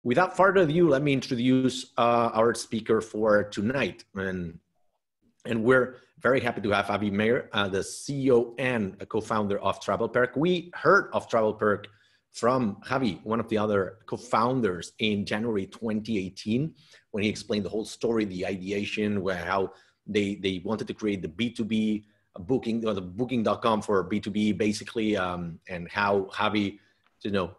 Without further ado, let me introduce our speaker for tonight. And we're very happy to have Meir, the CEO and a co-founder of TravelPerk. We heard of TravelPerk from Javi, one of the other co-founders, in January 2018, when he explained the whole story, the ideation, how they wanted to create the B2B booking, or the booking.com for B2B, basically, and how Javi,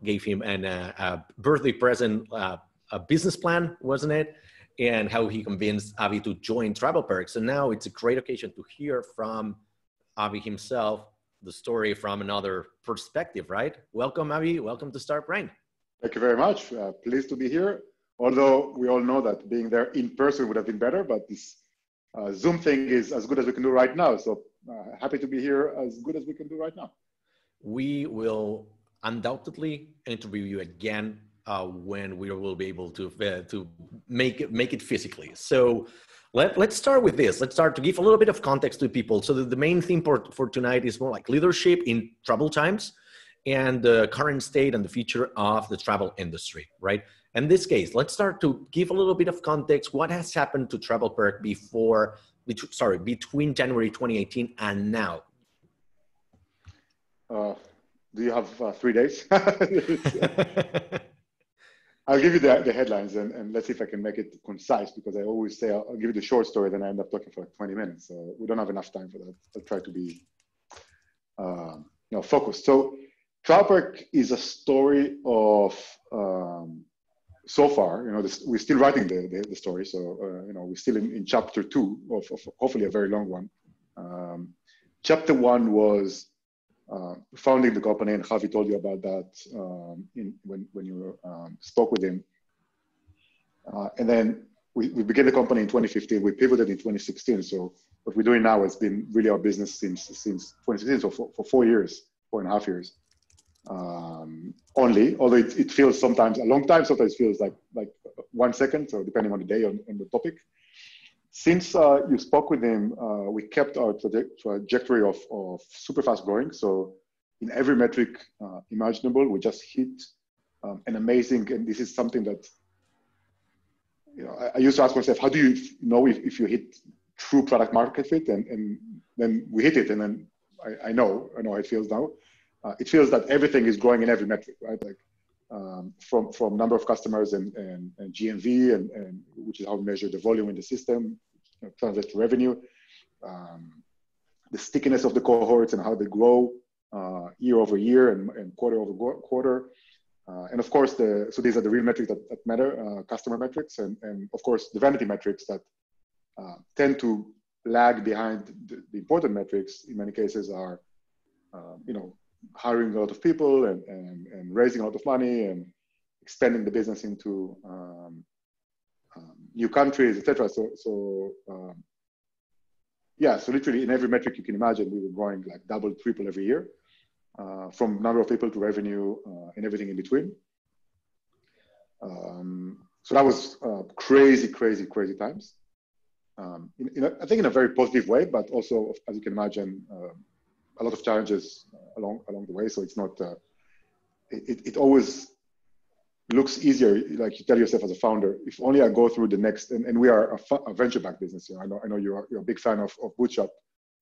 gave him a birthday present, a business plan, wasn't it? And how he convinced Avi to join TravelPerk. So now it's a great occasion to hear from Avi himself, the story from another perspective, right? Welcome, Avi. Welcome to Start Brain. Thank you very much. Pleased to be here. Although we all know that being there in person would have been better, but this Zoom thing is as good as we can do right now. So happy to be here, as good as we can do right now. We will undoubtedly interview you again when we will be able to make it physically. So let's start with this. Let's start to give a little bit of context to people. So the main theme for tonight is more like leadership in troubled times and the current state and the future of the travel industry, right? In this case, let's start to give a little bit of context. What has happened to TravelPerk between January 2018 and now? Do you have 3 days? I'll give you the headlines and let's see if I can make it concise, because I always say I'll give you the short story, then I end up talking for like 20 minutes. So we don't have enough time for that. I'll try to be focused. So TravelPerk is a story of, so far, we're still writing the story. So, we're still in chapter 2 of hopefully a very long one. Chapter 1 was founding the company, and Javi told you about that when you spoke with him. And then we began the company in 2015. We pivoted in 2016. So what we're doing now has been really our business since 2016. So for 4.5 years only. Although it feels sometimes a long time, sometimes it feels like 1 second. So depending on the day and the topic. Since you spoke with him, we kept our trajectory of super fast growing. So in every metric imaginable, we just hit an amazing, and this is something that, I used to ask myself, how do you know if you hit true product market fit? And then we hit it, and then I know how it feels now. It feels that everything is growing in every metric, right? Like from number of customers and GMV, and which is how we measure the volume in the system, translate to revenue, the stickiness of the cohorts and how they grow year over year and quarter over quarter. And of course, so these are the real metrics that matter, customer metrics, and of course, the vanity metrics that tend to lag behind the important metrics in many cases are, hiring a lot of people and raising a lot of money and expanding the business into new countries, etc. So literally in every metric you can imagine, we were growing like double, triple every year, from number of people to revenue and everything in between. So that was crazy times. I think in a very positive way, but also, as you can imagine, a lot of challenges along the way. So it's not, it always looks easier, like you tell yourself as a founder, if only I go through the next, and we are a venture-backed business. I know you're a big fan of bootstrap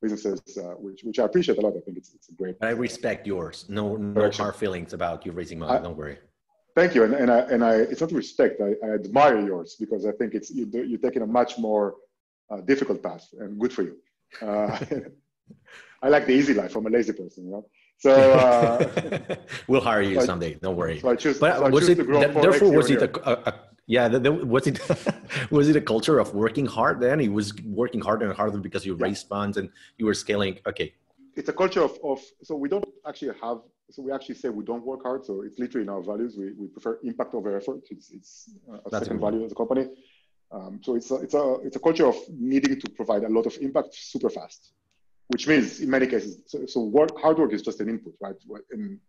businesses, which I appreciate a lot. I think it's a great. I respect yours. No hard feelings about you raising money. Don't worry. Thank you, and I it's not respect. I admire yours, because I think you're taking a much more difficult path, and good for you. I like the easy life. I'm a lazy person, So we'll hire you someday. Don't worry. So I choose. Was it a culture of working hard then? It was working harder and harder because you raised funds and you were scaling. Okay. It's a culture of so we don't actually have. So we actually say we don't work hard. So it's literally in our values. We prefer impact over effort. It's a second value as a company. So it's a culture of needing to provide a lot of impact super fast. Which means in many cases, hard work is just an input, right? And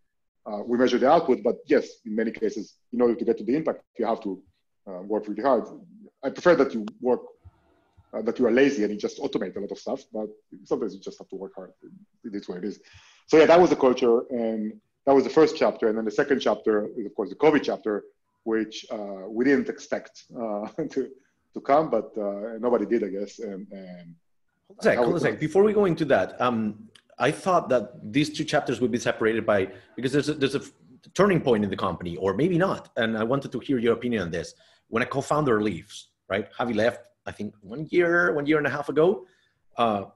we measure the output, but yes, in many cases, in order to get to the impact, you have to work really hard. I prefer that you work, that you are lazy and you just automate a lot of stuff, but sometimes you just have to work hard. It is what it is. So yeah, that was the culture, and that was the first chapter. And then the second chapter is, of course, the COVID chapter, which we didn't expect to come, but nobody did, I guess. Hold a sec. Before we go into that, I thought that these two chapters would be separated because there's a turning point in the company, or maybe not. And I wanted to hear your opinion on this. When a co-founder leaves, right? Javi left, I think 1 year and a half ago,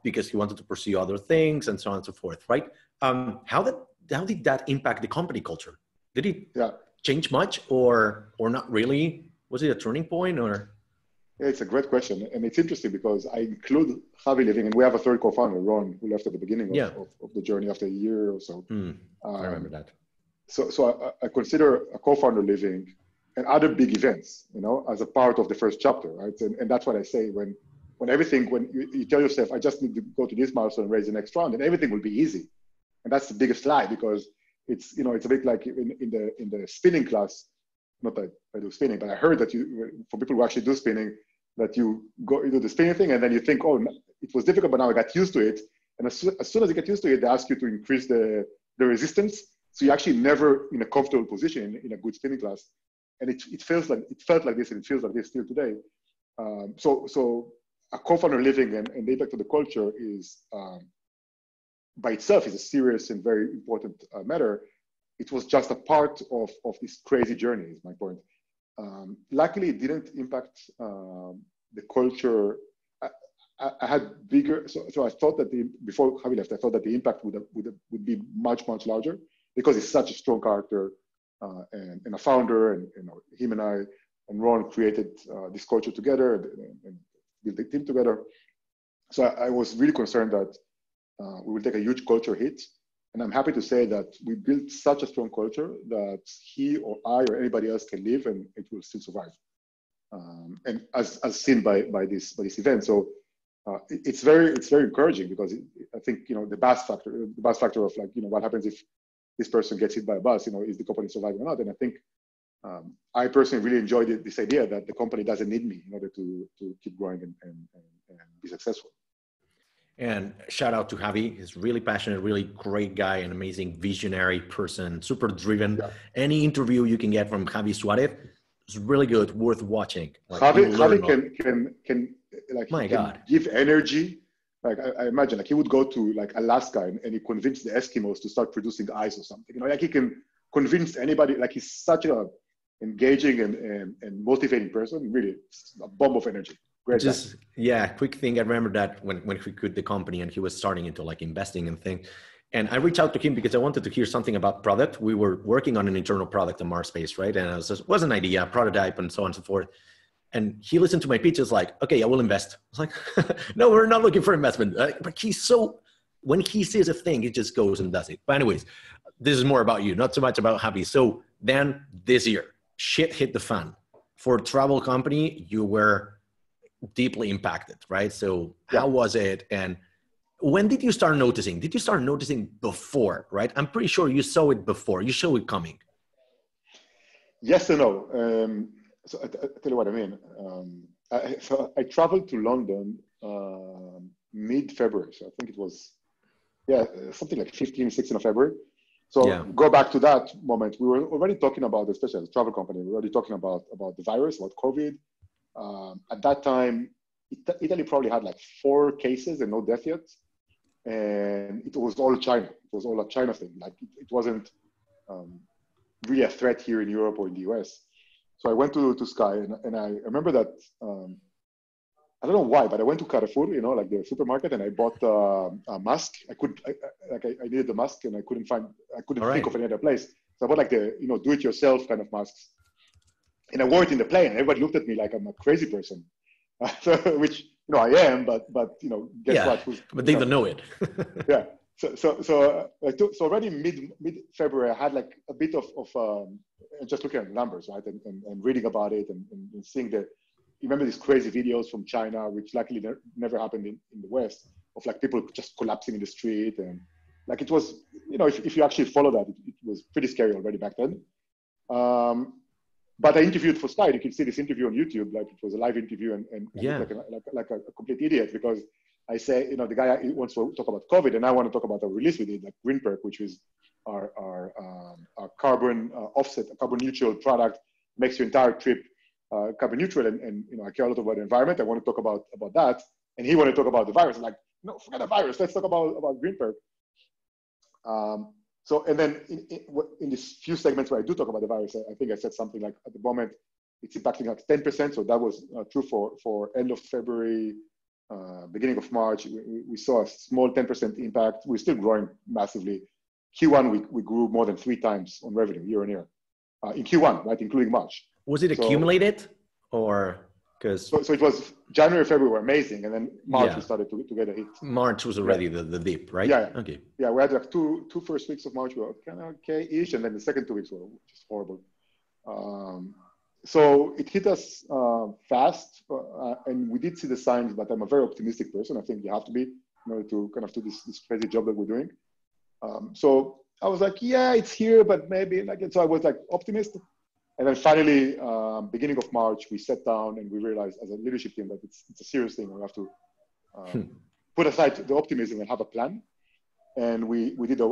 because he wanted to pursue other things and so on and so forth, right? How did that impact the company culture? Did it change much or not really? Was it a turning point or? Yeah, it's a great question. And it's interesting because I include Javi leaving, and we have a third co-founder, Ron, who left at the beginning of the journey after a year or so. I remember that. So I consider a co-founder leaving and other big events, as a part of the first chapter, right? And that's what I say when you tell yourself, I just need to go to this milestone and raise the next round, and everything will be easy. And that's the biggest lie, because it's a bit like in the spinning class. Not that I do spinning, but I heard that for people who actually do spinning, that you do the spinning thing and then you think, oh, it was difficult, but now I got used to it. And as soon as you get used to it, they ask you to increase the resistance. So you're actually never in a comfortable position in a good spinning class. And it felt like this, and it feels like this still today. So a co-founder leaving and the impact of the culture is, by itself, is a serious and very important matter. It was just a part of this crazy journey, is my point. Luckily, it didn't impact the culture. I had bigger, so I thought that before Javi left, I thought that the impact would be much, much larger, because he's such a strong character and a founder, and him and I and Ron created this culture together and built the team together. So I was really concerned that we will take a huge culture hit. And I'm happy to say that we built such a strong culture that he or I or anybody else can leave and it will still survive. And as seen by this event. So it's very encouraging, because I think, the bus factor of what happens if this person gets hit by a bus, is the company surviving or not? And I think I personally really enjoyed this idea that the company doesn't need me in order to keep growing and be successful. And shout out to Javi. He's really passionate, really great guy, an amazing visionary person, super driven. Yeah. Any interview you can get from Javi Suarez is really good, worth watching. Javi can give energy. Like I imagine, he would go to Alaska and he convinced the Eskimos to start producing ice or something. He can convince anybody. He's such a engaging and motivating person. Really, a bomb of energy. Quick thing. I remember that when he quit the company and he was starting into investing and things. And I reached out to him because I wanted to hear something about product. We were working on an internal product in Marspace, right? And it was an idea, prototype, and so on and so forth. And he listened to my pitch. It's like, okay, I will invest. I was like, no, we're not looking for investment. But when he sees a thing, he just goes and does it. But anyways, this is more about you, not so much about Javi. So then this year, shit hit the fan. For a travel company, you were deeply impacted, right? So how was it? And when did you start noticing? Did you start noticing before, right? I'm pretty sure you saw it before. You saw it coming. Yes and no. So I tell you what I mean. I traveled to London mid-February. So I think it was, something like 15, 16 of February. So go back to that moment. We were already talking about, especially as a travel company, we were already talking about the virus, about COVID. At that time, Italy probably had 4 cases and no death yet. And it was all China. It was all a China thing. It wasn't really a threat here in Europe or in the US. So I went to Sky and I remember that, I don't know why, but I went to Carrefour, the supermarket, and I bought a mask. I needed the mask and I couldn't think of any other place. So I bought the, do-it-yourself kind of masks. And I wore it in the plane. Everybody looked at me like I'm a crazy person, which I am. But guess what? But they don't know it. Yeah. So already mid-February, I had a bit of just looking at the numbers, right, and reading about it and seeing remember these crazy videos from China, which luckily never happened in the West, of people just collapsing in the street, and it was, if you actually follow that, it was pretty scary already back then. But I interviewed for Sky. You can see this interview on YouTube. It was a live interview, and like a complete idiot, because I say, the guy wants to talk about COVID, and I want to talk about a release we did, GreenPerk, which is our carbon offset, a carbon neutral product makes your entire trip carbon neutral. And I care a lot about the environment. I want to talk about that. And he wanted to talk about the virus. I'm like, no, forget the virus. Let's talk about GreenPerk. So, and then in these few segments where I do talk about the virus, I think I said something like, at the moment, it's impacting like 10%. So that was true for end of February, beginning of March. We saw a small 10% impact. We're still growing massively. Q1, we grew more than 3 times on revenue year on year. In Q1, right, including March. Was it accumulated or because? So it was January, February were amazing, and then March we started to get a hit. March was already the dip, right? Yeah. Okay. Yeah, we had like two first weeks of March were kind of okay-ish, and then the second 2 weeks were just horrible. So it hit us fast, and we did see the signs. But I'm a very optimistic person. I think you have to be in order to kind of do this crazy job that we're doing. So I was like, yeah, it's here, but maybe like. So I was like optimistic. And then finally, beginning of March, we sat down and we realized as a leadership team that it's a serious thing. We have to put aside the optimism and have a plan. And we did a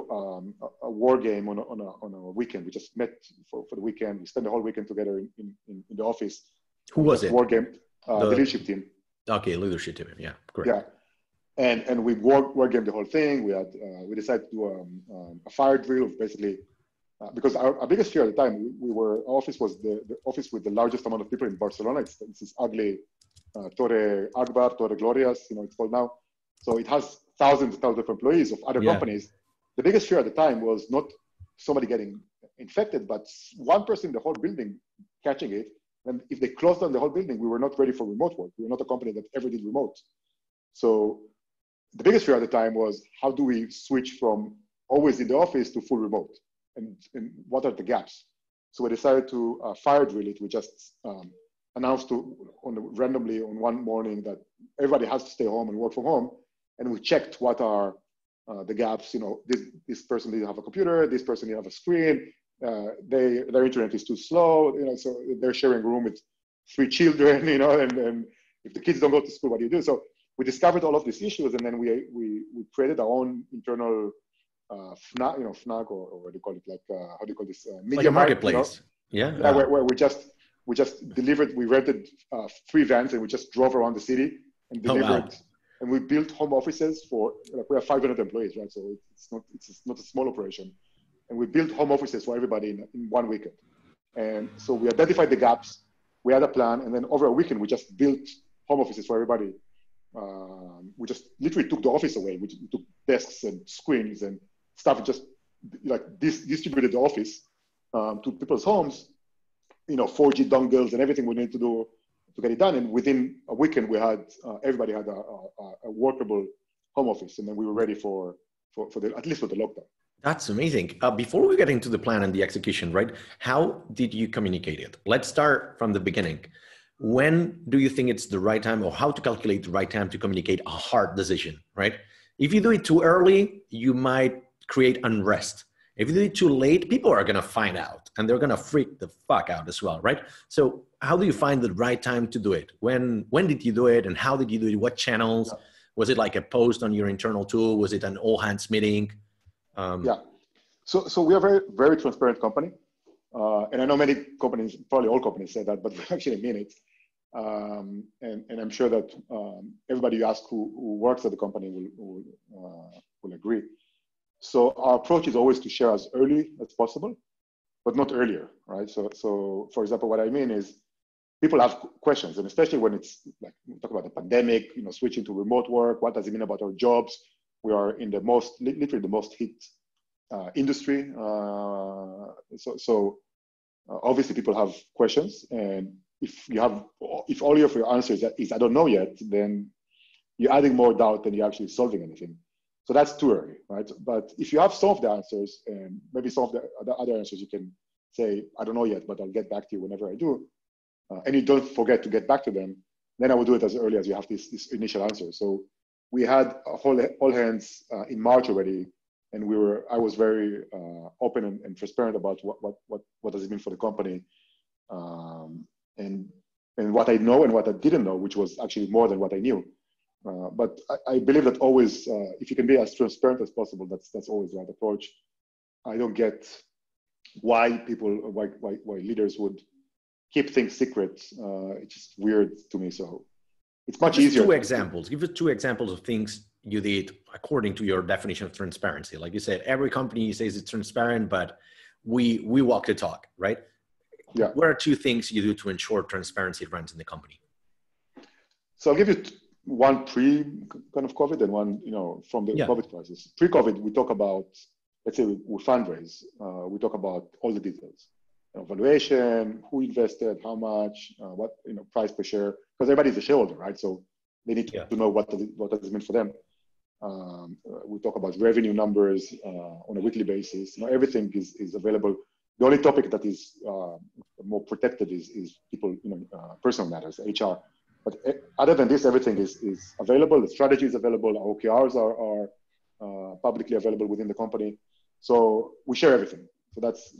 war game on a weekend. We just met for the weekend. We spent the whole weekend together in the office. Who was it? War game, the leadership team. Okay, leadership team. Yeah, correct. Yeah, and we war game the whole thing. We decided to do a fire drill of basically. Because our biggest fear at the time, our office was the office with the largest amount of people in Barcelona. It's this ugly Torre Akbar, Torre Glorias, it's called now. So it has thousands and thousands of employees of other companies. The biggest fear at the time was not somebody getting infected, but one person in the whole building catching it. And if they closed down the whole building, we were not ready for remote work. We were not a company that ever did remote. So the biggest fear at the time was, how do we switch from always in the office to full remote? And what are the gaps? So we decided to fire drill it. We just announced randomly on one morning that everybody has to stay home and work from home. And we checked what are the gaps. This person didn't have a computer. This person didn't have a screen. Their internet is too slow. So they're sharing a room with 3 children. And if the kids don't go to school, what do you do? So we discovered all of these issues, and then we created our own internal. Fnac, or what do you call it? Like, how do you call this? Media like a marketplace. Where we just delivered. We rented 3 vans and we just drove around the city and delivered. Oh, wow. And we built home offices for. We have 500 employees, right? So it's not a small operation. And we built home offices for everybody in one weekend. And so we identified the gaps. We had a plan, and then over a weekend we just built home offices for everybody. We just literally took the office away. We took desks and screens and stuff, just like distributed the office to people's homes, 4G dongles and everything we need to do to get it done. And within a weekend, everybody had a workable home office, and then we were ready for at least for the lockdown. That's amazing. Before we get into the plan and the execution, right? How did you communicate it? Let's start from the beginning. When do you think it's the right time, or how to calculate the right time to communicate a hard decision, right? If you do it too early, you might create unrest. If you do it too late, people are going to find out and they're going to freak the fuck out as well, right? So how do you find the right time to do it? When did you do it, and how did you do it? What channels? Yeah. Was it like a post on your internal tool? Was it an all hands meeting? So we are a very, very transparent company. And I know many companies, probably all companies say that, but we actually mean it. And I'm sure that everybody you ask who works at the company will agree. So our approach is always to share as early as possible, but not earlier, right? So for example, what I mean is people have questions, and especially when it's like we talk about the pandemic, switching to remote work, what does it mean about our jobs? We are in literally the most hit industry. So obviously people have questions, and if all of your answers is I don't know yet, then you're adding more doubt than you're actually solving anything. So that's too early, right? But if you have some of the answers, and maybe some of the other answers, you can say, I don't know yet, but I'll get back to you whenever I do. And you don't forget to get back to them. Then I will do it as early as you have this initial answer. So we had all hands in March already, and I was very open and transparent about what does it mean for the company, and what I know and what I didn't know, which was actually more than what I knew. But I believe that always, if you can be as transparent as possible, that's always the right approach. I don't get why leaders would keep things secret. It's just weird to me. So it's much Give us easier. Two examples. Give us two examples of things you did according to your definition of transparency. Like you said, every company says it's transparent, but we walk the talk, right? Yeah. What are two things you do to ensure transparency runs in the company? So I'll give you one pre kind of COVID and one, from the COVID crisis. Pre-COVID, we talk about, let's say we fundraise. We talk about all the details, valuation, who invested, how much, what, price per share, because everybody's a shareholder, right? So they need to know what does it mean for them. We talk about revenue numbers on a weekly basis. Everything is available. The only topic that is more protected is people, personal matters, HR. But other than this, everything is available. The strategy is available. Our OKRs are publicly available within the company. So we share everything. So that's,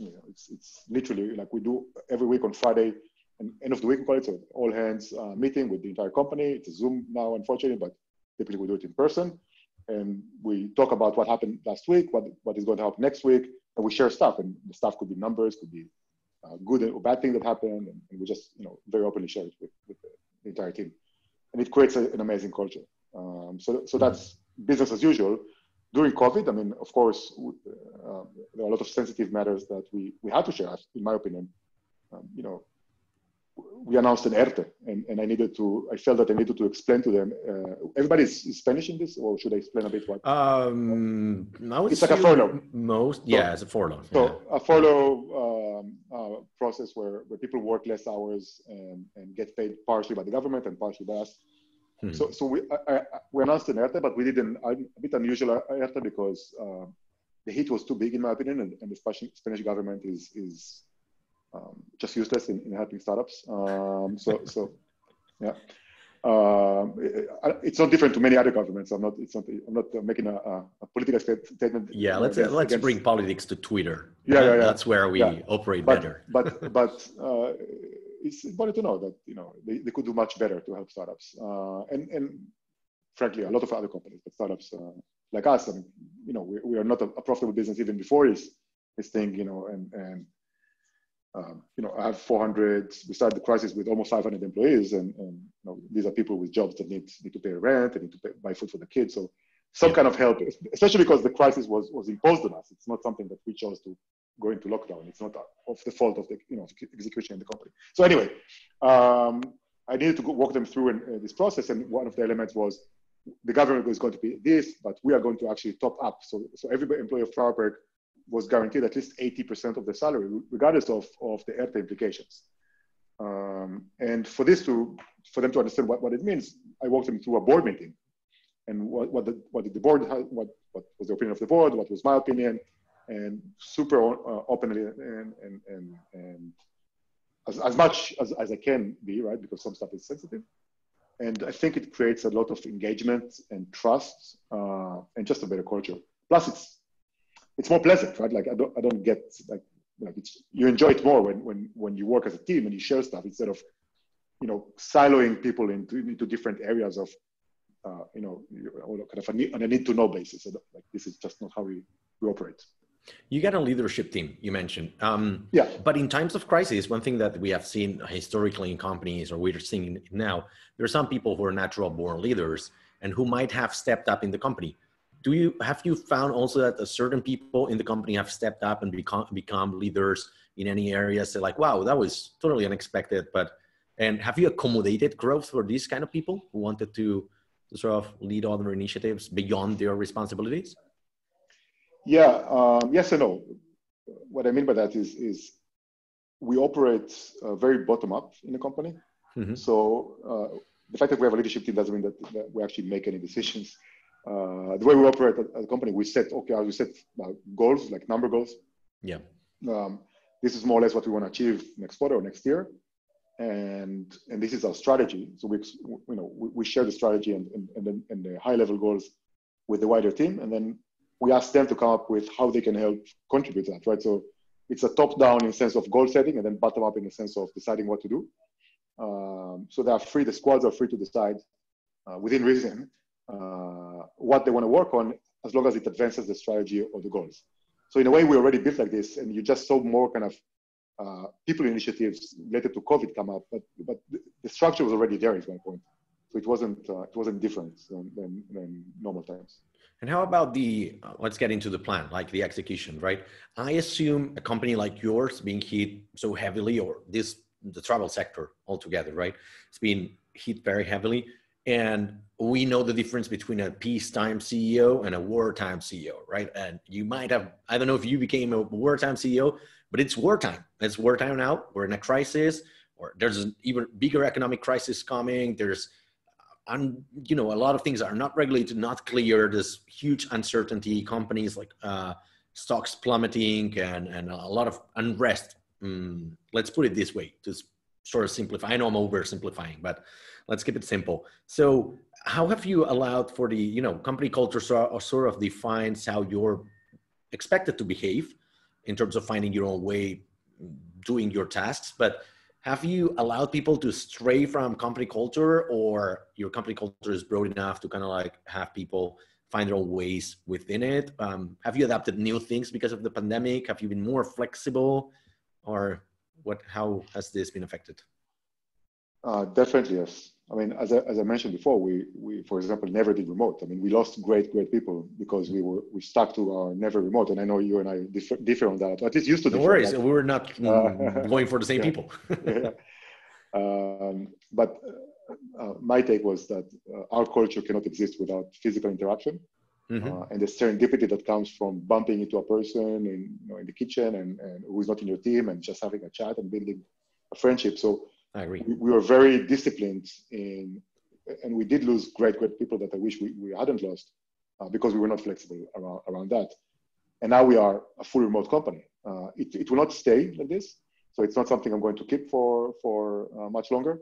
it's literally like we do every week on Friday, and end of the week, we call it, so all hands meeting with the entire company. It's a Zoom now, unfortunately, but typically we do it in person. And we talk about what happened last week, what is going to happen next week, and we share stuff. And the stuff could be numbers, could be good or bad thing that happened, and we just, very openly share it with the entire team. And it creates an amazing culture. So that's business as usual. During COVID, I mean, of course, there are a lot of sensitive matters that we had to share, in my opinion. We announced an ERTE, and I felt that I needed to explain to them. Everybody is Spanish in this, or should I explain a bit what? It's like a furlough. It's a furlough. So a furlough process where people work less hours and get paid partially by the government and partially by us. So we announced an ERTE, but we did a bit unusual ERTE because the hit was too big, in my opinion, and the Spanish government is just useless in helping startups. Yeah. It's not different to many other governments. I'm not making a political statement. Yeah, let's bring politics to Twitter. Yeah. That's where we operate better. But it's important to know that they could do much better to help startups. And frankly, a lot of other companies, but startups like us, I mean, we are not a profitable business even before this thing, and I have 400. We started the crisis with almost 500 employees, and these are people with jobs that need to pay rent, and need to buy food for the kids. So some kind of help, especially because the crisis was imposed on us. It's not something that we chose to go into lockdown. It's not of the fault of the execution in the company. So anyway, I needed to walk them through this process, and one of the elements was the government was going to pay this, but we are going to actually top up. So every employee of TravelPerk was guaranteed at least 80% of their salary, regardless of the ERTE implications. And for them to understand what it means, I walked them through a board meeting, and what did the board have, what was the opinion of the board, what was my opinion, and super openly and as much as I can be, right, because some stuff is sensitive. And I think it creates a lot of engagement and trust and just a better culture. Plus, it's more pleasant, right? Like I don't get like you enjoy it more when you work as a team and you share stuff instead of siloing people into different areas of kind of on a need to know basis. So like this is just not how we operate. You got a leadership team, you mentioned. But in times of crisis, one thing that we have seen historically in companies, or we're seeing now, there are some people who are natural born leaders and who might have stepped up in the company. Have you found also that certain people in the company have stepped up and become leaders in any areas? They're like, wow, that was totally unexpected. And have you accommodated growth for these kind of people who wanted to sort of lead other initiatives beyond their responsibilities? Yeah, yes and no. What I mean by that is we operate very bottom up in the company. Mm-hmm. So the fact that we have a leadership team doesn't mean that we actually make any decisions. The way we operate at the company, we set goals, like number goals. Yeah. This is more or less what we want to achieve next quarter or next year, and this is our strategy. So we share the strategy and the high level goals with the wider team, and then we ask them to come up with how they can help contribute to that, right? So it's a top down in the sense of goal setting, and then bottom up in the sense of deciding what to do. So the squads are free to decide within reason what they want to work on, as long as it advances the strategy or the goals. So in a way, we already built like this, and you just saw more kind of people initiatives related to COVID come up, but the structure was already there at one point. So it wasn't different than normal times. And how about let's get into the plan, like the execution, right? I assume a company like yours being hit so heavily, or the travel sector altogether, right? It's been hit very heavily. And we know the difference between a peacetime CEO and a wartime CEO, right? And you might have, I don't know if you became a wartime CEO, but it's wartime. It's wartime now. We're in a crisis, or there's an even bigger economic crisis coming. There's, a lot of things are not regulated, not clear. There's huge uncertainty, companies like stocks plummeting and a lot of unrest. Let's put it this way to sort of simplify. I know I'm oversimplifying, but let's keep it simple. So how have you allowed for the, company culture sort of defines how you're expected to behave in terms of finding your own way, doing your tasks, but have you allowed people to stray from company culture, or your company culture is broad enough to kind of like have people find their own ways within it? Have you adapted new things because of the pandemic? Have you been more flexible, or how has this been affected? Definitely, yes. I mean, as I mentioned before, we for example never did remote. I mean, we lost great people because we stuck to our never remote. And I know you and I differ on that. At least used to. No worries, we were not going for the same people. Yeah. But my take was that our culture cannot exist without physical interaction, and the serendipity that comes from bumping into a person in the kitchen and who's not in your team and just having a chat and building a friendship. So I agree. We were very disciplined and we did lose great people that I wish we hadn't lost because we were not flexible around that. And now we are a full remote company. It will not stay like this. So it's not something I'm going to keep for much longer.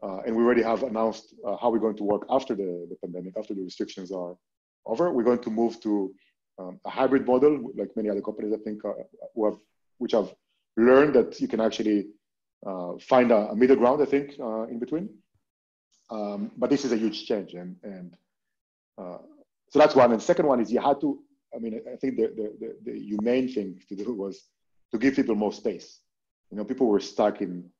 And we already have announced how we're going to work after the pandemic, after the restrictions are over. We're going to move to a hybrid model, like many other companies, I think, which have learned that you can actually find a middle ground, I think, in between. But this is a huge change. And so that's one. And the second one is you had to, I think the humane thing to do was to give people more space. People were stuck in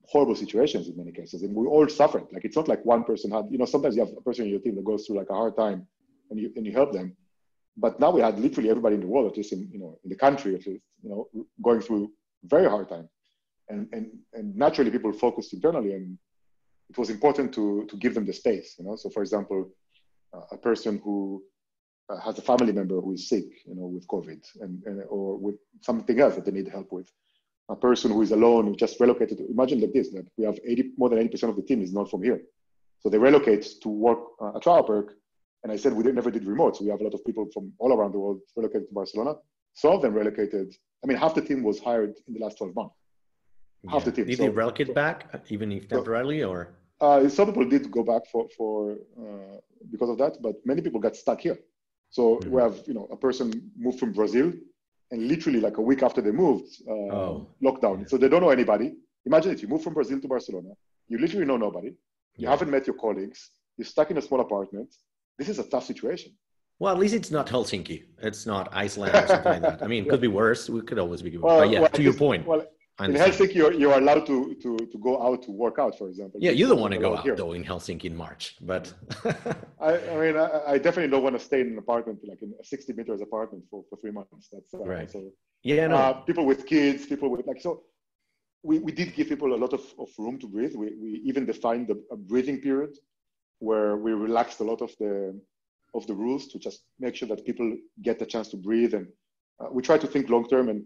horrible situations in many cases, and we all suffered. Like, it's not like one person had, sometimes you have a person in your team that goes through like a hard time and you help them. But now we had literally everybody in the world, at least in the country, at least, going through very hard time. And naturally people focused internally, and it was important to give them the space, So for example, a person who has a family member who is sick, with COVID or with something else that they need help with. A person who is alone, who just relocated. Imagine like this, that we have more than 80% of the team is not from here. So they relocate to work at TravelPerk. And I said, we never did remote. So we have a lot of people from all around the world relocated to Barcelona. Some of them relocated. Half the team was hired in the last 12 months. Half the team. Did they relocate back, even if temporarily, or? Some people did go back for because of that, but many people got stuck here. So we have, a person moved from Brazil, and literally like a week after they moved, lockdown. Yeah. So they don't know anybody. Imagine if you move from Brazil to Barcelona, you literally know nobody. You haven't met your colleagues. You're stuck in a small apartment. This is a tough situation. Well, at least it's not Helsinki. It's not Iceland or something like that. It could be worse. We could always be worse. But to your point. Well, in Helsinki, you're allowed to go out to work out, for example. Yeah, you don't want to go out though in Helsinki in March, but. I definitely don't want to stay in an apartment, like in a 60 meters apartment for 3 months. That's right. So, people with kids, people with so we did give people a lot of room to breathe. We even defined a breathing period where we relaxed a lot of the rules to just make sure that people get the chance to breathe. And we try to think long term, and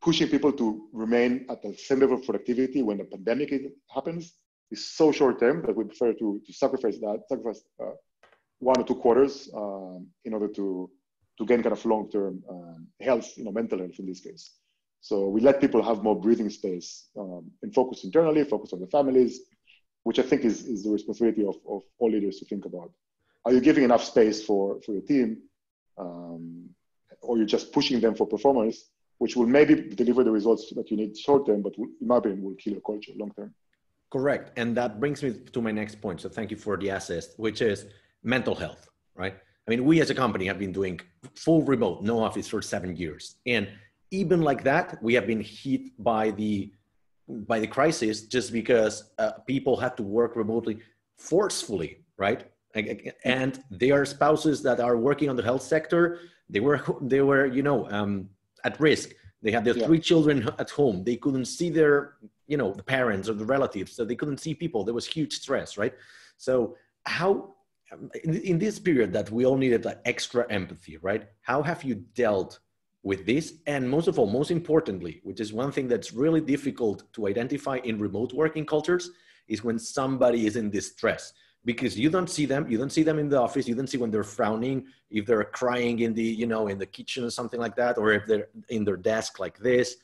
pushing people to remain at the same level of productivity when the pandemic happens is so short term that we prefer to sacrifice 1 or 2 quarters in order to gain kind of long term health, mental health in this case. So we let people have more breathing space and focus internally, focus on the families, which I think is the responsibility of all leaders to think about. Are you giving enough space for your team, or you're just pushing them for performance, which will maybe deliver the results that you need short term, but in my opinion will kill your culture long term. Correct. And that brings me to my next point. So thank you for the assist, which is mental health, right? We as a company have been doing full remote, no office for 7 years. And even like that, we have been hit by the crisis just because people had to work remotely forcefully, right? And their spouses that are working on the health sector, they were at risk. They had their 3 children at home. They couldn't see their the parents or the relatives, so they couldn't see people. There was huge stress, right? So how in this period that we all needed that extra empathy, right? How have you dealt with this? And most of all, most importantly, which is one thing that's really difficult to identify in remote working cultures, is when somebody is in distress, because you don't see them in the office. You don't see when they're frowning, if they're crying in the in the kitchen or something like that, or if they're in their desk like this.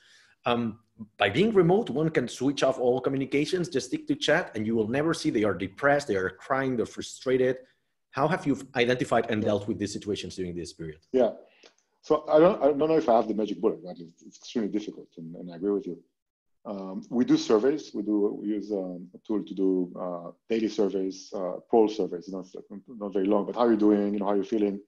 By being remote, one can switch off all communications, just stick to chat, and you will never see they are depressed, they are crying, they're frustrated. How have you identified and dealt with these situations during this period? Yeah. So I don't know if I have the magic bullet, right? It's extremely difficult, and I agree with you. We do surveys. We use a tool to do daily surveys, poll surveys. It's like not very long, but how are you doing? How are you feeling?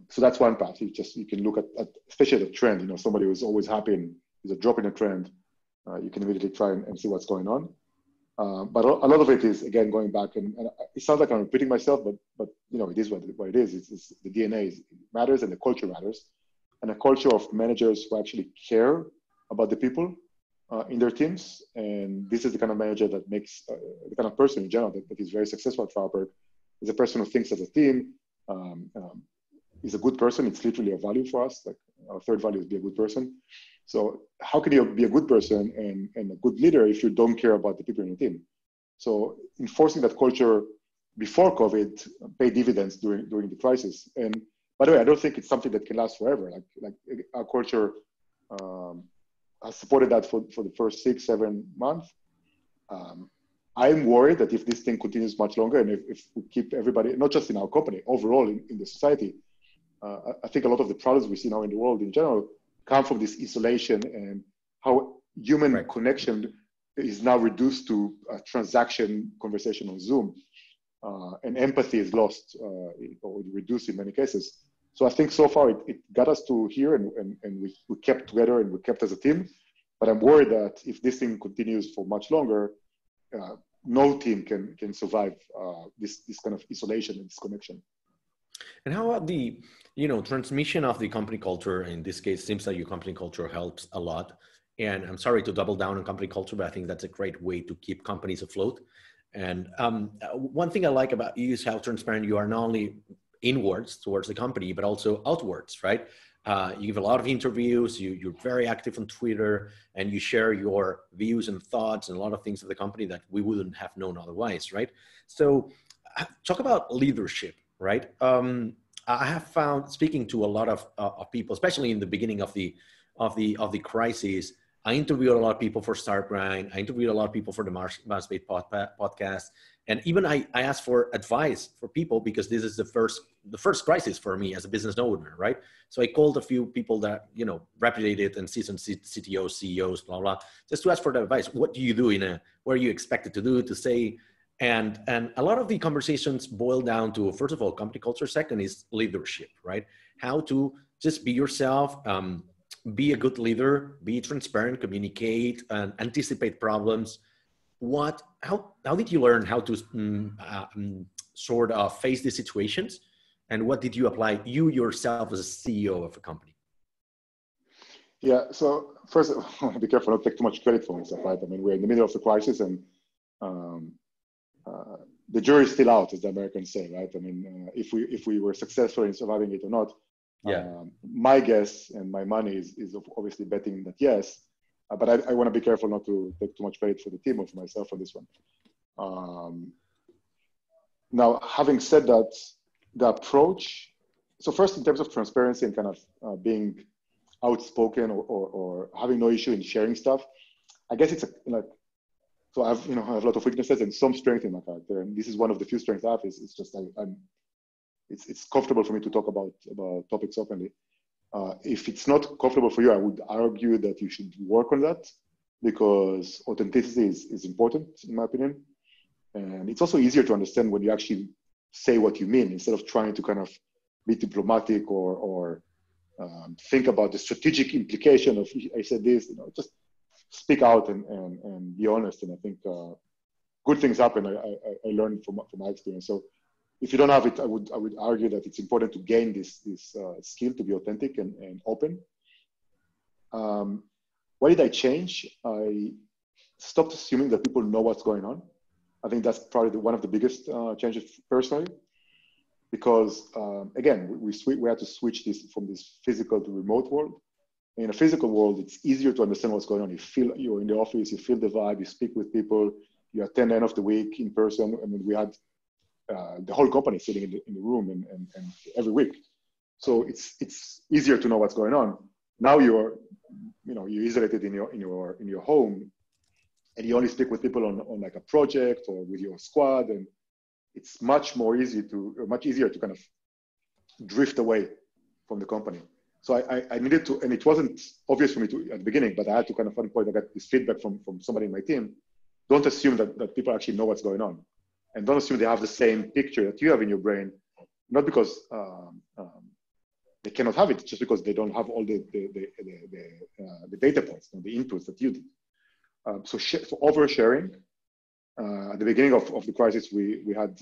So that's one path. You can look at especially the trend. Somebody who's always happy and is a drop in a trend. You can immediately try and see what's going on. But a lot of it is, again, going back, and it sounds like I'm repeating myself, but it is what it is. It's the DNA matters, and the culture matters, and a culture of managers who actually care about the people in their teams. And this is the kind of manager that makes the kind of person in general that is very successful at TravelPerk, is a person who thinks as a team, is a good person. It's literally a value for us. Like our third value is be a good person. So how can you be a good person and a good leader if you don't care about the people in your team? So enforcing that culture before COVID paid dividends during the crisis. And by the way, I don't think it's something that can last forever. Like our culture has supported that for the first 6-7 months. I'm worried that if this thing continues much longer, and if we keep everybody, not just in our company, overall in the society, I think a lot of the problems we see now in the world in general come from this isolation and how human connection is now reduced to a transaction conversation on Zoom, and empathy is lost or reduced in many cases. So I think so far it got us to here, and we kept together and we kept as a team. But I'm worried that if this thing continues for much longer, no team can survive this kind of isolation and disconnection. And how about the transmission of the company culture? In this case, it seems like your company culture helps a lot. And I'm sorry to double down on company culture, but I think that's a great way to keep companies afloat. And one thing I like about you is how transparent you are, not only inwards towards the company, but also outwards, right? You give a lot of interviews, you're very active on Twitter, and you share your views and thoughts and a lot of things of the company that we wouldn't have known otherwise, right? So talk about leadership, right? I have found, speaking to a lot of people, especially in the beginning of the crisis, I interviewed a lot of people for StartGrind. I interviewed a lot of people for the Mars podcast. And even I asked for advice for people, because this is the first crisis for me as a business owner, right? So I called a few people that, reputed and seasoned CTOs, CEOs, blah, blah, just to ask for the advice. What do you do what are you expected to do, to say? And a lot of the conversations boil down to, first of all, company culture. Second is leadership, right? How to just be yourself, be a good leader, be transparent, communicate, and anticipate problems. How did you learn how to sort of face these situations? And what did you apply you yourself as a CEO of a company? Yeah, so first, I want to be careful not to take too much credit for myself, right? I mean, we're in the middle of the crisis, and the jury's still out, as the Americans say, right? I mean, if we were successful in surviving it or not. My guess and my money is obviously betting that yes, but I want to be careful not to take too much credit for the team or for myself on this one. Now, having said that, the approach, so first in terms of transparency and kind of being outspoken or having no issue in sharing stuff, I guess it's so I have a lot of weaknesses and some strength in my character, and this is one of the few strengths I have. It's just it's comfortable for me to talk about topics openly. If it's not comfortable for you, I would argue that you should work on that, because authenticity is important, in my opinion. And it's also easier to understand when you actually say what you mean, instead of trying to kind of be diplomatic or think about the strategic implication of I said this, just speak out and be honest. And I think good things happen. I learned from my experience. So if you don't have it, I would argue that it's important to gain this skill to be authentic and open. Why did I change? I stopped assuming that people know what's going on. I think that's probably one of the biggest changes personally, because again, we had to switch this from this physical to remote world. In a physical world, it's easier to understand what's going on. You feel you're in the office, you feel the vibe, you speak with people, you attend end of the week in person. I mean, we had the whole company sitting in the room and every week. So it's easier to know what's going on. Now you're isolated in your home, and you only speak with people on like a project or with your squad, and it's much easier to kind of drift away from the company. So I needed to, and it wasn't obvious for me at the beginning, but I had to kind of, at one point, I got this feedback from somebody in my team. Don't assume that people actually know what's going on, and don't assume they have the same picture that you have in your brain, not because they cannot have it, just because they don't have all the data points, the inputs that you did. So oversharing. At the beginning of the crisis, we had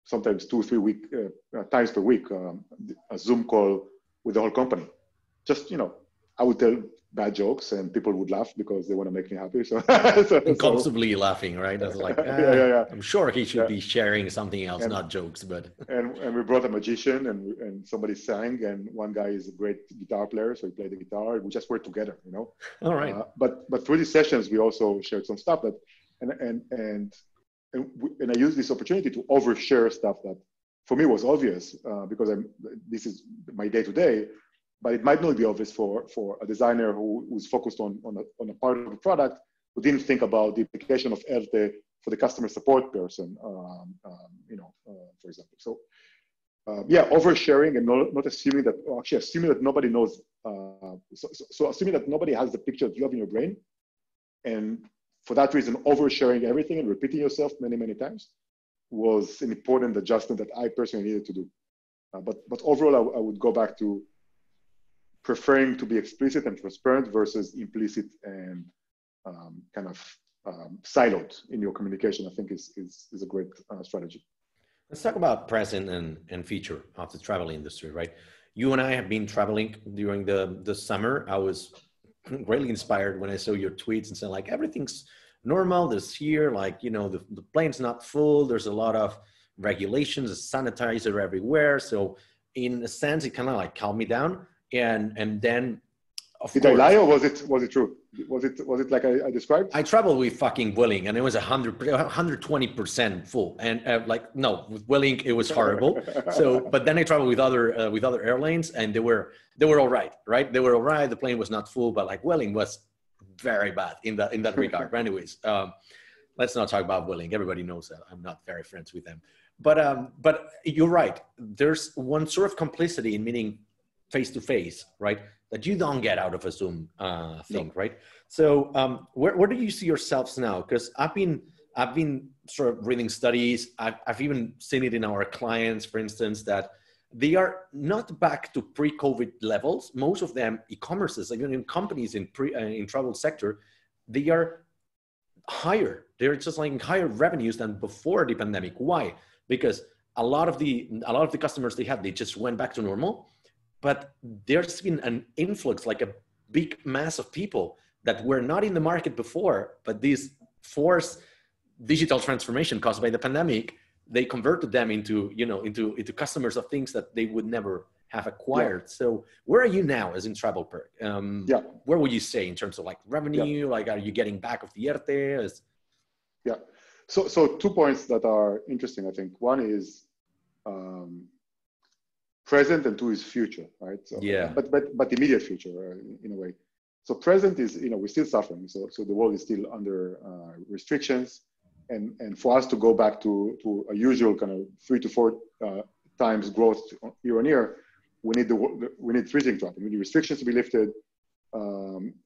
sometimes 2-3 times per week a Zoom call with the whole company. Just, I would tell bad jokes and people would laugh because they want to make me happy. So, constantly laughing, right? That's like, yeah. I'm sure he should be sharing something else, not jokes, but. And we brought a magician and somebody sang, and one guy is a great guitar player, so he played the guitar. We just worked together, All right. But through these sessions, we also shared some stuff that, and I used this opportunity to overshare stuff that for me was obvious because this is my day to day, but it might not be obvious for a designer who's focused on a part of the product, who didn't think about the implication of ERTE for the customer support person, for example. So oversharing and not assuming that, or actually assuming that nobody knows. So assuming that nobody has the picture that you have in your brain, and for that reason, oversharing everything and repeating yourself many, many times was an important adjustment that I personally needed to do. But overall, I would go back to preferring to be explicit and transparent versus implicit and kind of siloed in your communication. I think is a great strategy. Let's talk about present and future of the travel industry, right? You and I have been traveling during the summer. I was greatly inspired when I saw your tweets and said, like, everything's normal this year. Like, the plane's not full. There's a lot of regulations, a sanitizer everywhere. So in a sense, it kind of like calmed me down. And then, of course, did I lie, or was it true? Was it like I described? I traveled with fucking Vueling, and it was 120% full. And no, with Vueling it was horrible. So, but then I traveled with other airlines, and they were all right, right? They were all right. The plane was not full, but like Vueling was very bad in that regard. But anyways, let's not talk about Vueling. Everybody knows that I'm not very friends with them. But you're right. There's one sort of complicity in meeting face to face, right? That you don't get out of a Zoom thing, no. Right? So where do you see yourselves now? Because I've been sort of reading studies. I've even seen it in our clients, for instance, that they are not back to pre-COVID levels. Most of them, e-commerces, even in companies in travel sector, they are higher. They're just like higher revenues than before the pandemic. Why? Because a lot of the customers they just went back to normal. But there's been an influx, like a big mass of people that were not in the market before, but these forced digital transformation caused by the pandemic, they converted them into customers of things that they would never have acquired. Yeah. So where are you now as in TravelPerk? Where would you say in terms of like revenue? Like, are you getting back of the ERTE? Yeah. So 2 points that are interesting, I think. One is, present, and 2 is future, right? So, but immediate future in a way. So present is, we're still suffering. So the world is still under restrictions, and for us to go back to a usual kind of 3 to 4 times growth year on year, we need 3 things to happen. We need restrictions to be lifted.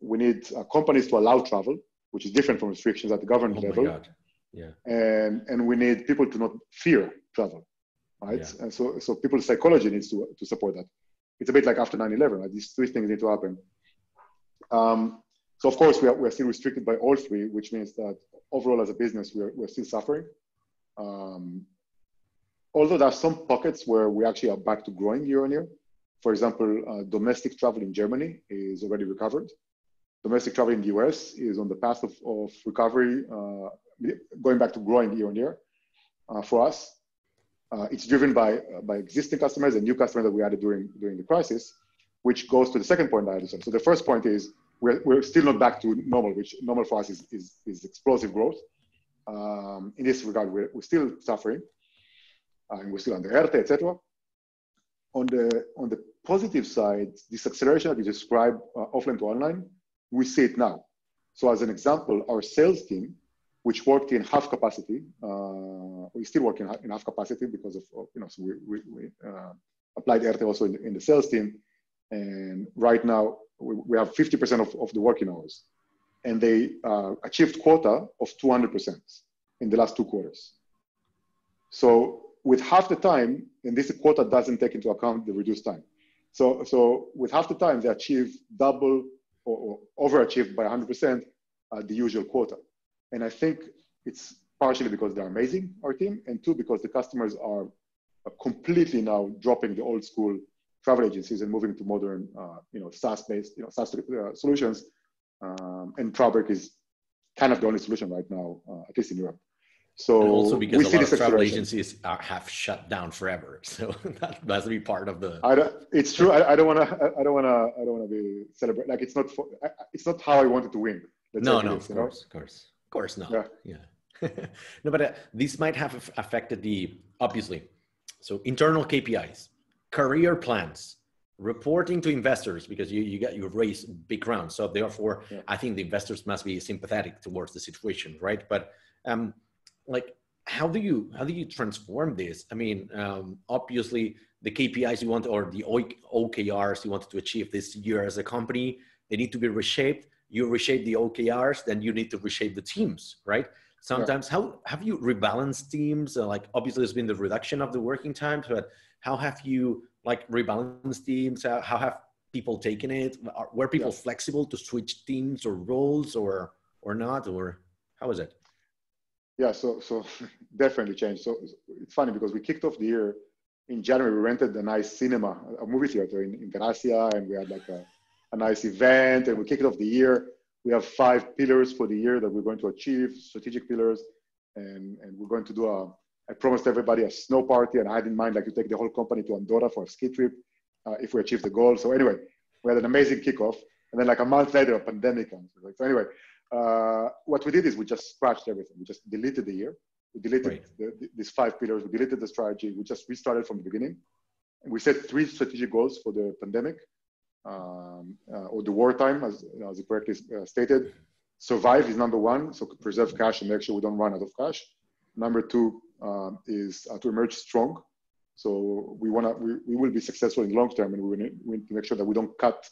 We need companies to allow travel, which is different from restrictions at the government level. My God. Yeah. And we need people to not fear travel. Right, and so people's psychology needs to support that. it's a bit like after 9/11, right? These three things need to happen. So of course, we're still restricted by all three, which means that overall as a business, we're still suffering. Although there are some pockets where we actually are back to growing year on year. For example, domestic travel in Germany is already recovered. Domestic travel in the US is on the path of recovery, going back to growing year on year for us. It's driven by existing customers and new customers that we added during the crisis, which goes to the second point I had to say. So the first point is we're still not back to normal, which normal for us is explosive growth. In this regard, we're still suffering, and we're still under ERTE, etc. On the positive side, this acceleration that you described, offline to online, we see it now. So as an example, our sales team, which worked in half capacity, we still work in half capacity because of so we applied ERTE also in the sales team, and right now we have 50% of the working hours, and they achieved quota of 200% in the last 2 quarters. So with half the time, and this quota doesn't take into account the reduced time. So with half the time, they achieve double or overachieved by 100% the usual quota. And I think it's partially because they're amazing, our team, and 2, because the customers are completely now dropping the old school travel agencies and moving to modern, SaaS-based, SaaS solutions. And TravelPerk is kind of the only solution right now, at least in Europe. So and also because we a see lot this of travel agencies have shut down forever, so that must be part of the. It's true. I don't want to be celebrate. Like it's not how I wanted to win. No, of course not. Yeah. No, but this might have affected obviously. So internal KPIs, career plans, reporting to investors, because you raised big rounds. So therefore, I think the investors must be sympathetic towards the situation, right? But like, how do you transform this? I mean, obviously the KPIs you want, or the OKRs you wanted to achieve this year as a company, they need to be reshaped. You reshape the OKRs, then you need to reshape the teams, right? Sometimes, how have you rebalanced teams? Like, obviously there's been the reduction of the working times, but how have you like rebalanced teams? How have people taken it? Were people flexible to switch teams or roles or not? Or how is it? Yeah, so definitely changed. So it's funny because we kicked off the year in January. We rented a nice cinema, a movie theater in Gracia, and we had like a nice event, and we kicked off the year. We have 5 pillars for the year that we're going to achieve, strategic pillars, and we're going to do I promised everybody a snow party, and I had in mind like to take the whole company to Andorra for a ski trip if we achieve the goal. So anyway, we had an amazing kickoff, and then like a month later, a pandemic comes. So anyway, what we did is we just scratched everything. We just deleted the year. We deleted these 5 pillars. We deleted the strategy. We just restarted from the beginning. And we set 3 strategic goals for the pandemic, or the wartime, as you correctly stated. Survive is number 1, so preserve cash and make sure we don't run out of cash. Number 2 is to emerge strong. So we will be successful in the long term, and we need to make sure that we don't cut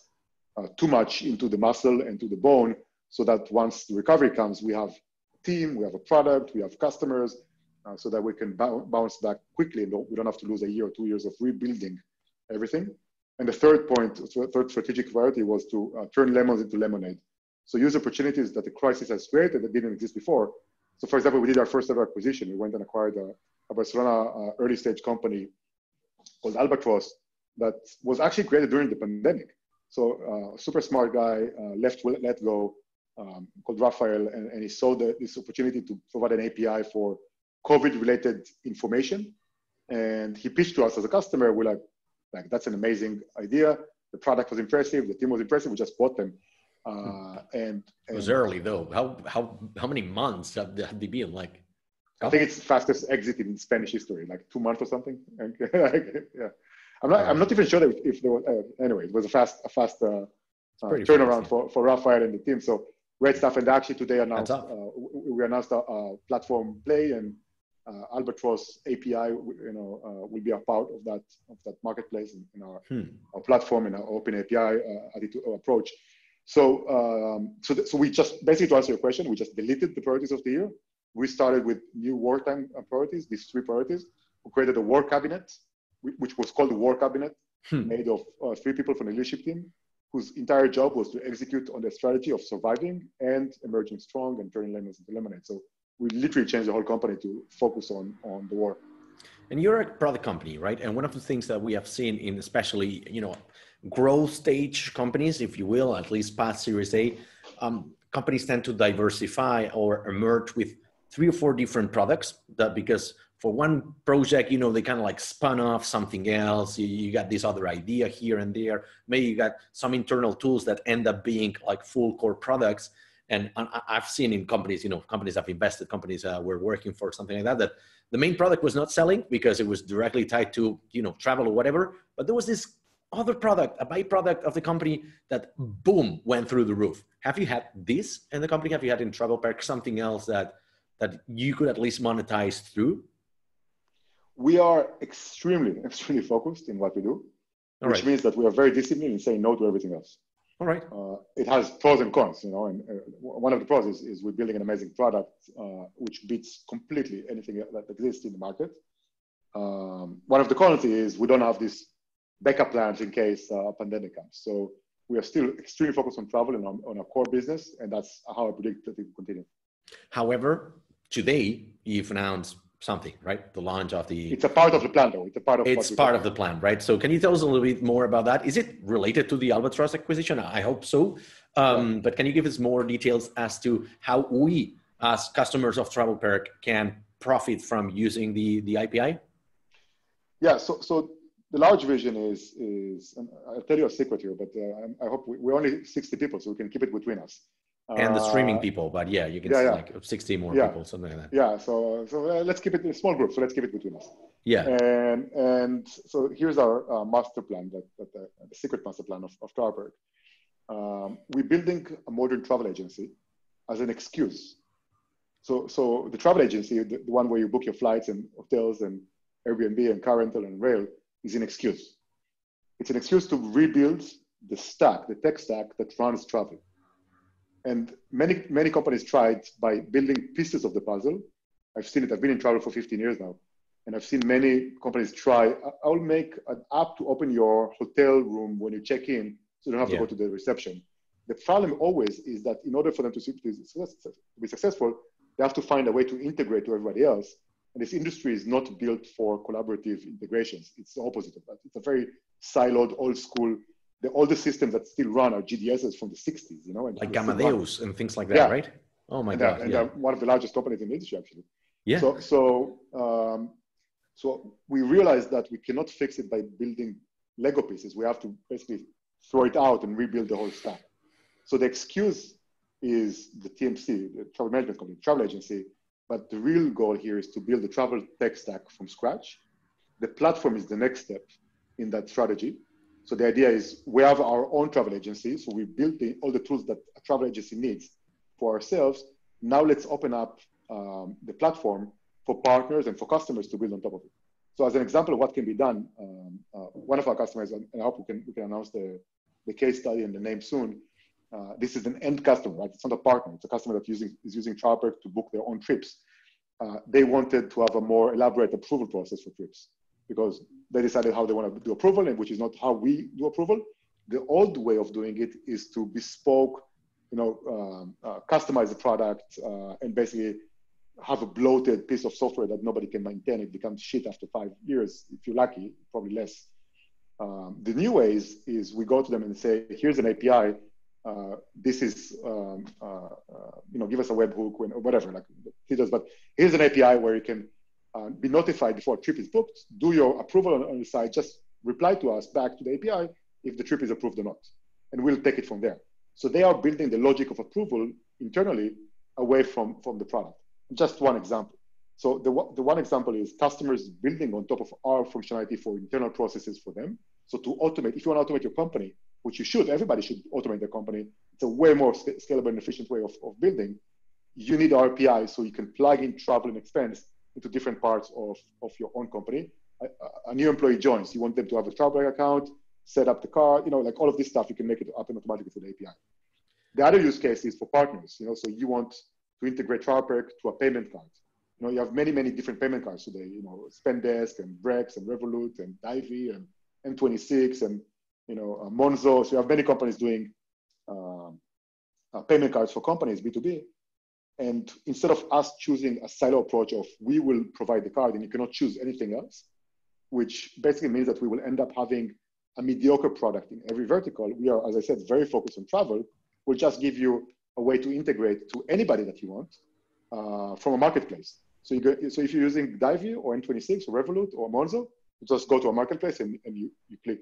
too much into the muscle and to the bone, so that once the recovery comes, we have a team, we have a product, we have customers, so that we can bounce back quickly. We don't have to lose a year or 2 years of rebuilding everything. And the third strategic priority was to turn lemons into lemonade. So use opportunities that the crisis has created that didn't exist before. So for example, we did our first ever acquisition. We went and acquired a Barcelona early stage company called Albatross that was actually created during the pandemic. So a super smart guy let go, called Rafael, and he saw this opportunity to provide an API for COVID-related information. And he pitched to us as a customer. We're like, that's an amazing idea. The product was impressive. The team was impressive. We just bought them. And it was early though. How many months have they been like? I think it's the fastest exit in Spanish history, like 2 months or something. Yeah, I'm not even sure that if there was. Anyway, it was a fast turnaround for Rafael and the team. So great stuff. And actually today we announced a platform play, and Albatross API, will be a part of that marketplace in our platform and our open API approach. So we just basically, to answer your question, we just deleted the priorities of the year. We started with new wartime priorities, these 3 priorities. We created a war cabinet, which was called the war cabinet. made of 3 people from the leadership team, whose entire job was to execute on the strategy of surviving and emerging strong and turning lemons into lemonade. So we literally changed the whole company to focus on the war. And you're a product company, right? And one of the things that we have seen in especially, growth stage companies, if you will, at least past Series A, companies tend to diversify or emerge with 3 or 4 different products because for one project, they kind of like spun off something else. You got this other idea here and there. Maybe you got some internal tools that end up being like full core products. And I've seen in companies, companies I've invested, companies we're working for, something like that the main product was not selling because it was directly tied to, travel or whatever. But there was this other product, a byproduct of the company that boom, went through the roof. Have you had this in the company? Have you had in TravelPerk something else that you could at least monetize through? We are extremely focused in what we do, which means that we are very disciplined in saying no to everything else. All right. It has pros and cons, and one of the pros is we're building an amazing product, which beats completely anything that exists in the market. One of the cons is we don't have this backup plans in case a pandemic comes. So we are still extremely focused on travel and on our core business, and that's how I predict that it will continue. However, today you've announced something, right? The launch of the... It's a part of the plan, though. It's part of the plan, right? So can you tell us a little bit more about that? Is it related to the Albatross acquisition? I hope so. But can you give us more details as to how we, as customers of TravelPerk, can profit from using the API? Yeah, so the large vision is and I'll tell you a secret here, but I hope we're only 60 people, so we can keep it between us. And the streaming people, but yeah, you can see like 60 more people, something like that. Yeah, so let's keep it in a small group. So let's keep it between us. Yeah. And so here's our master plan, the secret master plan of TravelPerk. We're building a modern travel agency as an excuse. So the travel agency, the one where you book your flights and hotels and Airbnb and car rental and rail, is an excuse. It's an excuse to rebuild the tech stack that runs travel. And many companies tried by building pieces of the puzzle. I've seen it. I've been in travel for 15 years now. And I've seen many companies try, I'll make an app to open your hotel room when you check in, so you don't have to go to the reception. The problem always is that in order for them to be successful, they have to find a way to integrate to everybody else. And this industry is not built for collaborative integrations. It's the opposite of that. It's a very siloed, old school. All the systems that still run are GDSs from the 60s, and like Amadeus and things like that, right? Oh my God. And they're one of the largest companies in the industry, actually. Yeah. So we realized that we cannot fix it by building Lego pieces. We have to basically throw it out and rebuild the whole stack. So the excuse is the TMC, the travel management company, travel agency. But the real goal here is to build the travel tech stack from scratch. The platform is the next step in that strategy. So the idea is we have our own travel agency. So we built all the tools that a travel agency needs for ourselves. Now let's open up the platform for partners and for customers to build on top of it. So as an example of what can be done, one of our customers, and I hope we can announce the case study and the name soon. This is an end customer, right? It's not a partner. It's a customer that is using TravelPerk to book their own trips. They wanted to have a more elaborate approval process for trips because they decided how they want to do approval, and which is not how we do approval. The old way of doing it is to bespoke, customize the product and basically have a bloated piece of software that nobody can maintain. It becomes shit after 5 years. If you're lucky, probably less. The new ways is we go to them and say, here's an API. This is, give us a webhook or whatever, like features. But here's an API where you can be notified before a trip is booked, do your approval on the site, just reply to us back to the API if the trip is approved or not. And we'll take it from there. So they are building the logic of approval internally away from the product. Just one example. So the one example is customers building on top of our functionality for internal processes for them. So to automate, if you want to automate your company, which you should, everybody should automate their company. It's a way more scalable and efficient way of building. You need RPI so you can plug in travel and expense into different parts of your own company. A new employee joins. You want them to have a TravelPerk account, set up the card, like all of this stuff, you can make it happen automatically through the API. The other use case is for partners, so you want to integrate TravelPerk to a payment card. You have many, many different payment cards today, Spendesk and Brex and Revolut and Divvy and N26 and Monzo. So you have many companies doing payment cards for companies, B2B. And instead of us choosing a silo approach of we will provide the card and you cannot choose anything else, which basically means that we will end up having a mediocre product in every vertical. We are, as I said, very focused on travel. We'll just give you a way to integrate to anybody that you want from a marketplace. So if you're using Divvy or N26 or Revolut or Monzo, you just go to a marketplace and you click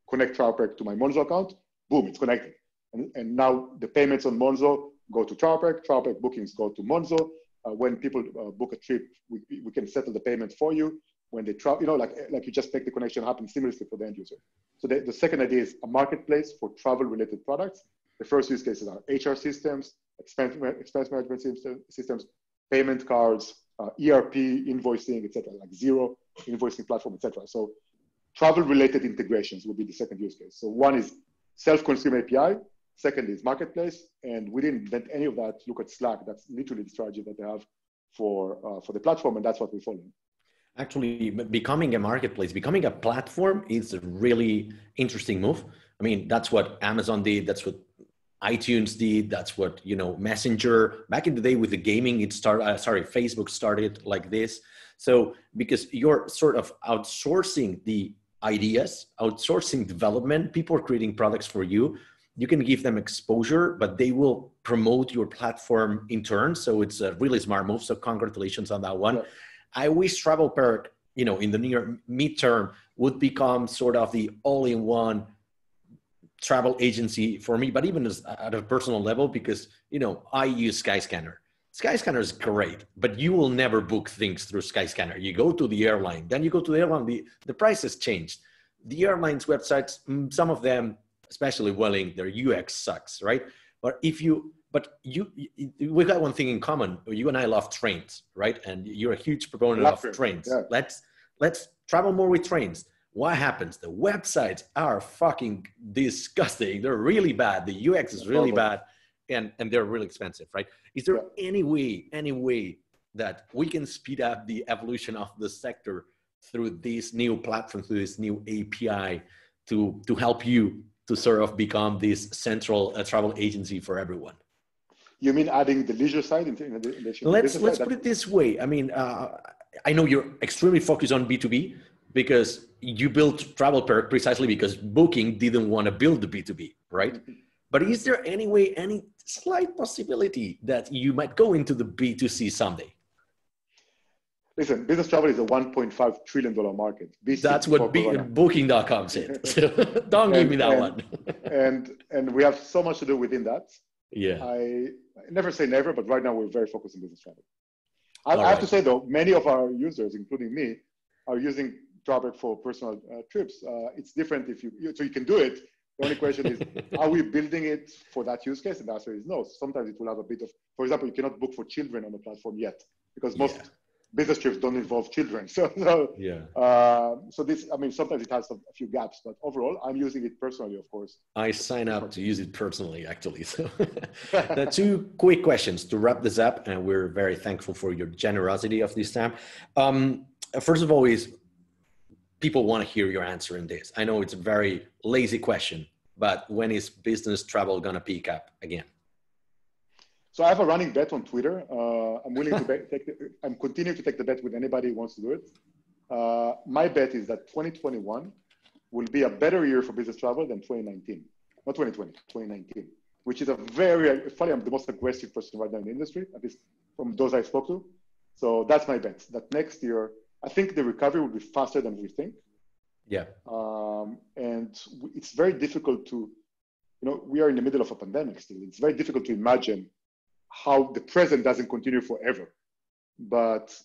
connect TravelPerk to my Monzo account, boom, it's connected. And now the payments on Monzo go to TravelPerk bookings go to Monzo. When people book a trip, we can settle the payment for you. When they travel, like you just make the connection happen seamlessly for the end user. So the second idea is a marketplace for travel-related products. The first use cases are HR systems, expense management systems, payment cards, ERP, invoicing, etc., like Zero invoicing platform, etc. So travel-related integrations will be the second use case. So one is self-consume API. Second is marketplace. And we didn't invent any of that. Look at Slack. That's literally the strategy that they have for the platform. And that's what we follow. Actually, becoming a marketplace, becoming a platform is a really interesting move. I mean, that's what Amazon did. That's what iTunes did. That's what, Messenger, back in the day with the gaming, Facebook started like this. So because you're sort of outsourcing the ideas, outsourcing development, people are creating products for you. You can give them exposure, but they will promote your platform in turn. So it's a really smart move. So congratulations on that one. Yeah. I wish TravelPerk, in the near midterm would become sort of the all-in-one travel agency for me, but even at a personal level, because, I use Skyscanner. Skyscanner is great, but you will never book things through Skyscanner. You go to the airline, then you go to the airline, the price has changed. The airlines websites, some of them, especially Welling, their UX sucks, right? But we got one thing in common. You and I love trains, right? And you're a huge proponent of trains. Yeah. Let's travel more with trains. What happens? The websites are fucking disgusting. They're really bad. The UX is really bad, and they're really expensive, right? Is there any way that we can speed up the evolution of the sector through this new platform, through this new API, to help you to sort of become this central travel agency for everyone? You mean adding the leisure side? Let's put it this way. I mean, I know you're extremely focused on B2B because you built TravelPerk precisely because Booking didn't want to build the B2B, right? Mm-hmm. But is there any slight possibility that you might go into the B2C someday? Listen, business travel is a $1.5 trillion market. That's what Booking.com said. So don't give me that one. and we have so much to do within that. Yeah. I never say never, but right now we're very focused on business travel. I have to say though, many of our users, including me, are using TravelPerk for personal trips. It's different so you can do it. The only question is, are we building it for that use case? And the answer is no. Sometimes it will have a bit of, for example, you cannot book for children on the platform yet because most business trips don't involve children. So this, I mean, sometimes it has a few gaps, but overall, I'm using it personally, of course. I sign up to use it personally, actually. So two quick questions to wrap this up, and we're very thankful for your generosity of this time. First of all, is people want to hear your answer in this. I know it's a very lazy question, but when is business travel going to pick up again? So I have a running bet on Twitter. I'm willing to I'm continuing to take the bet with anybody who wants to do it. My bet is that 2021 will be a better year for business travel than 2019. Not 2020, 2019, which is I'm the most aggressive person right now in the industry, at least from those I spoke to. So that's my bet, that next year, I think the recovery will be faster than we think. Yeah. And it's very difficult to, we are in the middle of a pandemic still. It's very difficult to imagine how the present doesn't continue forever. But,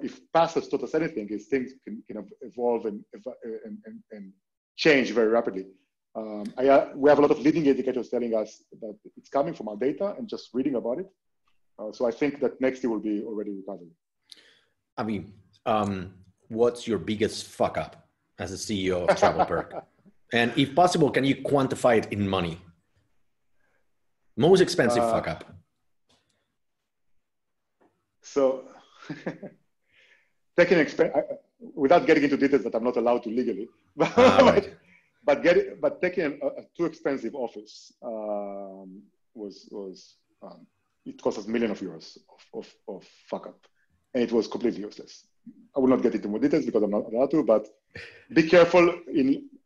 if past has taught us anything, is things can evolve and change very rapidly. We have a lot of leading indicators telling us that it's coming from our data and just reading about it. So I think that next year will be already recovering. I mean, what's your biggest fuck up as a CEO of TravelPerk? And if possible, can you quantify it in money? Most expensive fuck up. So taking expense, without getting into details that I'm not allowed to legally, Right. but taking a too expensive office it cost us millions of euros of fuck up, and it was completely useless. I will not get into more details because I'm not allowed to, but be careful.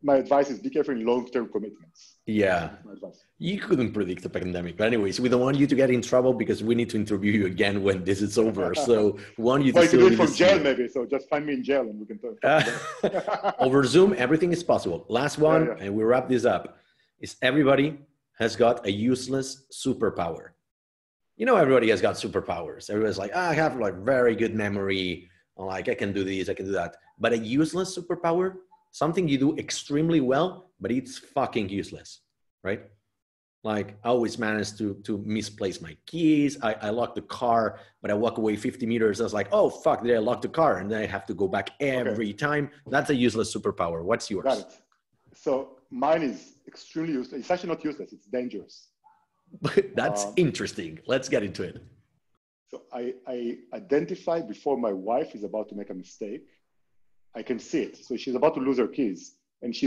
My advice is be careful in long-term commitments. Yeah. That's my advice. You couldn't predict the pandemic. But anyways, we don't want you to get in trouble because we need to interview you again when this is over. So we want you to you still can do be it from the jail CEO. maybe. So just find me in jail and we can talk. Over Zoom, everything is possible. Last one, and we wrap this up, is everybody has got a useless superpower. You know, everybody has got superpowers. Everybody's like, I have like very good memory. Like I can do this, I can do that. But a useless superpower, something you do extremely well, but it's fucking useless, right? Like I always manage to misplace my keys. I lock the car, but I walk away 50 meters. I was like, oh, fuck, did I lock the car? And then I have to go back every time. That's a useless superpower. What's yours? Got it. So mine is extremely useless. It's actually not useless. It's dangerous. That's interesting. Let's get into it. So I identify before my wife is about to make a mistake. I can see it. So she's about to lose her keys, and she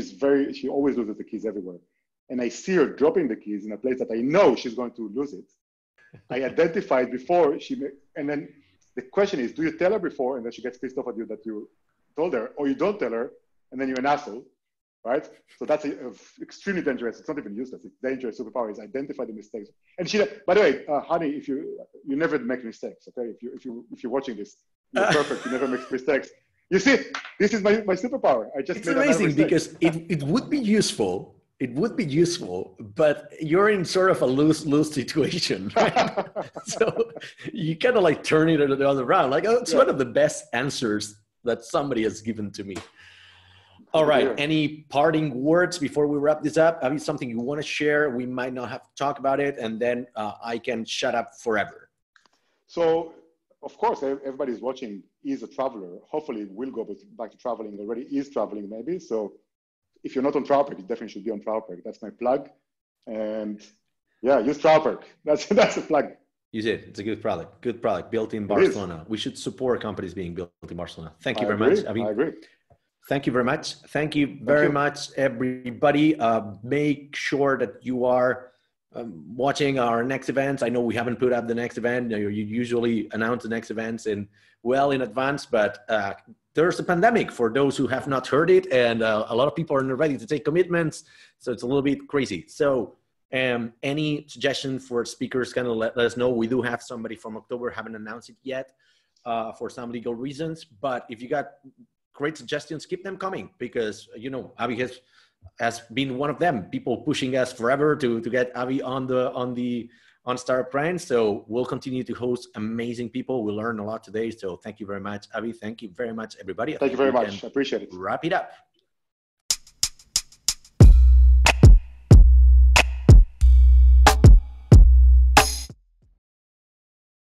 always loses the keys everywhere. And I see her dropping the keys in a place that I know she's going to lose it. I identify it before and then the question is, do you tell her before, and then she gets pissed off at you that you told her, or you don't tell her, and then you're an asshole, right? So that's extremely dangerous. It's not even useless. It's dangerous. Superpower is identify the mistakes. And she, by the way, honey, if you never make mistakes, okay? If you're watching this, you're perfect. You never make mistakes. You see, this is my superpower. It's amazing because it would be useful. It would be useful, but you're in sort of a lose-lose situation, right? So you kind of like turn it the other round. Like, oh, it's one of the best answers that somebody has given to me. All right. Any parting words before we wrap this up? Have you something you want to share? We might not have to talk about it, and then I can shut up forever. So, of course, everybody's watching is a traveler. Hopefully, will go back to traveling. Already is traveling, maybe. So, if you're not on TravelPerk, you definitely should be on TravelPerk. That's my plug. And yeah, use TravelPerk. That's a plug. Use it. It's a good product. Good product built in Barcelona. We should support companies being built in Barcelona. Thank you very much. I agree. Thank you very much. Thank you very much, everybody. Make sure that you are watching our next events. I know we haven't put up the next event. You usually announce the next events in advance, but there's a pandemic for those who have not heard it, and a lot of people are not ready to take commitments, so it's a little bit crazy. So any suggestion for speakers, kind of let us know. We do have somebody from October, haven't announced it yet for some legal reasons, but if you got great suggestions, keep them coming, because Avi has been one of them. People pushing us forever to get Avi on Startup Brand. So we'll continue to host amazing people. We learned a lot today. So thank you very much, Avi. Thank you very much, everybody. Thank you very much. I appreciate it. Wrap it up.